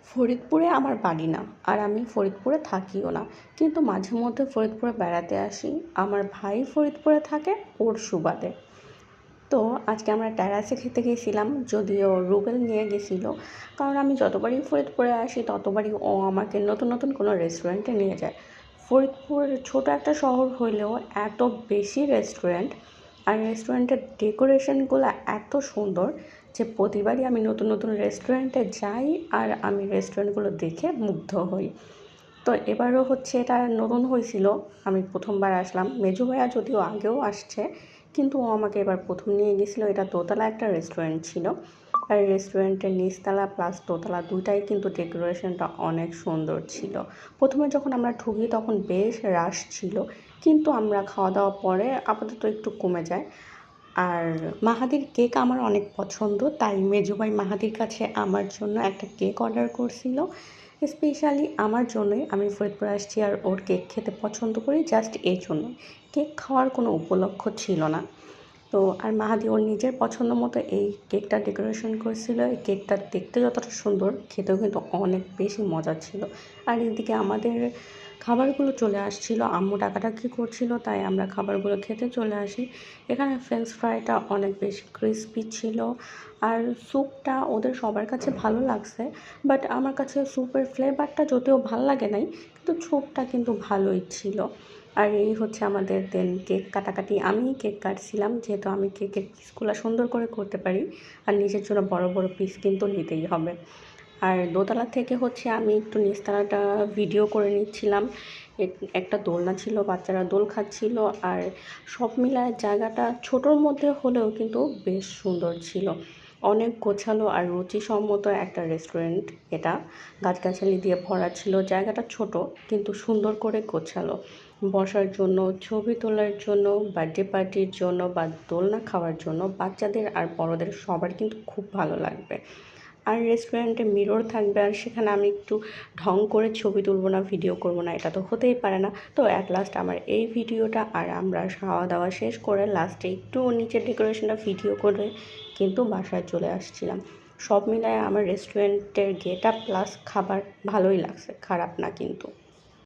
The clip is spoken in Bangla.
ফরিদপুরে আমার বাড়ি না, আর আমি ফরিদপুরে থাকিও না, কিন্তু মাঝে মধ্যে ফরিদপুরে বেড়াতে আসি। আমার ভাই ফরিদপুরে থাকে ওর সুবাদে। তো আজকে আমরা টেরাসে খেতে গেছিলাম, যদিও রুবেল নিয়ে গেছিলো, কারণ আমি যতবারই ফরিদপুরে আসি ততবারই ও আমাকে নতুন নতুন কোনো রেস্টুরেন্টে নিয়ে যায়। ফরিদপুর ছোট একটা শহর হলেও এত বেশি রেস্টুরেন্ট, আর রেস্টুরেন্টের ডেকোরেশনগুলো এত সুন্দর যে প্রতিবারই আমি নতুন নতুন রেস্টুরেন্টে যাই আর আমি রেস্টুরেন্টগুলো দেখে মুগ্ধ হই। তো এবারও হচ্ছে এটা নতুন হয়েছিল, আমি প্রথমবার আসলাম। মেজো ভাইয়া যদিও আগেও আসছে, কিন্তু ও আমাকে এবার প্রথম নিয়ে গেছিলো। এটা দোতলা একটা রেস্টুরেন্ট ছিল, আর রেস্টুরেন্টের নিচতলা প্লাস দোতলা দুইটাই কিন্তু ডেকোরেশনটা অনেক সুন্দর ছিল। প্রথমে যখন আমরা ঢুকি তখন বেশ রাশ ছিল, কিন্তু আমরা খাওয়া দাওয়া পরে আপাতত একটু কমে যায়। আর মাহাদির কেক আমার অনেক পছন্দ, তাই মেজো ভাই মাহাদির কাছে আমার জন্য একটা কেক অর্ডার করছিল স্পেশালি আমার জন্যই। আমি ফরিদপুরে আসছি আর ওর কেক খেতে পছন্দ করি, জাস্ট এই জন্য। কেক খাওয়ার কোনো উপলক্ষ ছিল না। তো আর মাহাদি ওর নিজের পছন্দ মতো এই কেকটা ডেকোরেশন করেছিল। এই কেকটা দেখতে যতটা সুন্দর, খেতেও কিন্তু অনেক বেশি মজা ছিল। আর এদিকে আমাদের খাবারগুলো চলে আসছিল, আম্মু ডাকাডাকি করছিল, তাই আমরা খাবারগুলো খেতে চলে আসি। এখানে ফ্রেঞ্চ ফ্রাইটা অনেক বেশি ক্রিস্পি ছিল, আর স্যুপটা ওদের সবার কাছে ভালো লাগছে, বাট আমার কাছে স্যুপের ফ্লেভারটা যদিও ভালো লাগে নাই, কিন্তু স্যুপটা কিন্তু ভালোই ছিল। আর এই হচ্ছে আমাদের দেন কেক কাটাকাটি। আমিই কেক কাটছিলাম, যেহেতু আমি কেকের পিসগুলো সুন্দর করে করতে পারি, আর নিজের জন্য বড় বড় পিস কিন্তু নিতেই হবে। আর দোতলা থেকে হচ্ছে আমি একটু নিচতলাটা ভিডিও করে নিচ্ছিলাম। একটা দোলনা ছিল, বাচ্চারা দোল খাচ্ছিল, আর সব মিলায় জায়গাটা ছোটোর মধ্যে হলেও কিন্তু বেশ সুন্দর ছিল। অনেক গোছালো আর রুচিসম্মত একটা রেস্টুরেন্ট এটা। গাছগাছালি দিয়ে ভরা ছিল, জায়গাটা ছোট কিন্তু সুন্দর করে গোছালো। বসার জন্য, ছবি তোলার জন্য, বার্থডে পার্টির জন্য বা দোলনা খাওয়ার জন্য বাচ্চাদের আর বড়দের সবার কিন্তু খুব ভালো লাগবে। আর রেস্টুরেন্টে মিরর থাকবে, আর সেখানে আমি একটু ঢং করে ছবি তুলব না, ভিডিও করব না, এটা তো হতেই পারে না। তো অ্যাট লাস্ট আমার এই ভিডিওটা, আর আমরা খাওয়া দাওয়া শেষ করে লাস্টে একটু নিচের ডেকোরেশনটা ভিডিও করে কিন্তু বাসায় চলে আসছিলাম। সব মিলায় আমার রেস্টুরেন্টের গেট আপ প্লাস খাবার ভালোই লাগছে, খারাপ না কিন্তু।